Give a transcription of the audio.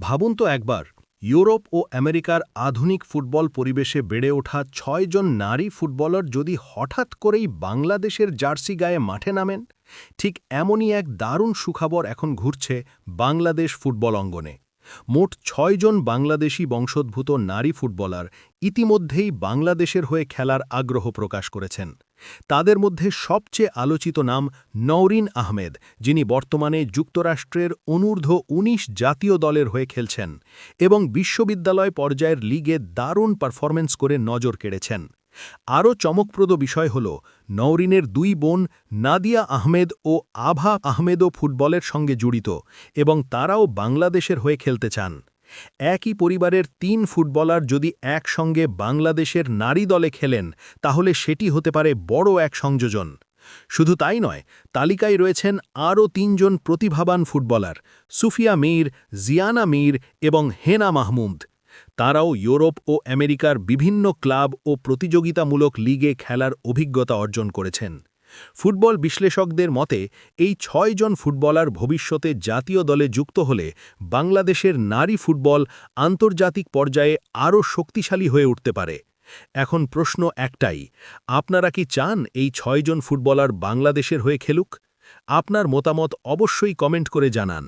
ভাবুন তো একবার, ইউরোপ ও আমেরিকার আধুনিক ফুটবল পরিবেশে বেড়ে ওঠা ৬ জন নারী ফুটবলার যদি হঠাৎ করেই বাংলাদেশের জার্সি গায়ে মাঠে নামেন। ঠিক এমনই এক দারুণ সুখবর এখন ঘুরছে বাংলাদেশ ফুটবল অঙ্গনে। মোট ৬ জন বাংলাদেশি বংশোদ্ভূত নারী ফুটবলার ইতিমধ্যেই বাংলাদেশের হয়ে খেলার আগ্রহ প্রকাশ করেছেন। তাদের মধ্যে সবচেয়ে আলোচিত নাম নওরিন আহমেদ, যিনি বর্তমানে যুক্তরাষ্ট্রের অনূর্ধ্ব ১৯ জাতীয় দলের হয়ে খেলছেন এবং বিশ্ববিদ্যালয় পর্যায়ের লিগে দারুণ পারফরম্যান্স করে নজর কেড়েছেন। আরও চমকপ্রদ বিষয় হল, নওরিনের দুই বোন নাদিয়া আহমেদ ও আভা আহমেদও ফুটবলের সঙ্গে জড়িত এবং তারাও বাংলাদেশের হয়ে খেলতে চান। একই পরিবারের ৩ ফুটবলার যদি একসঙ্গে বাংলাদেশের নারী দলে খেলেন, তাহলে সেটি হতে পারে বড় এক সংযোজন। শুধু তাই নয়, তালিকায় রয়েছেন আরও ৩ জন প্রতিভাবান ফুটবলার: সুফিয়া মীর, জিয়ানা মীর এবং হেনা মাহমুদ। তাঁরাও ইউরোপ ও আমেরিকার বিভিন্ন ক্লাব ও প্রতিযোগিতামূলক লিগে খেলার অভিজ্ঞতা অর্জন করেছেন। ফুটবল বিশ্লেষকদের মতে, এই ৬ জন ফুটবলার ভবিষ্যতে জাতীয় দলে যুক্ত হলে বাংলাদেশের নারী ফুটবল আন্তর্জাতিক পর্যায়ে আরও শক্তিশালী হয়ে উঠতে পারে। এখন প্রশ্ন একটাই, আপনারা কি চান এই ৬ জন ফুটবলার বাংলাদেশের হয়ে খেলুক? আপনার মতামত অবশ্যই কমেন্ট করে জানান।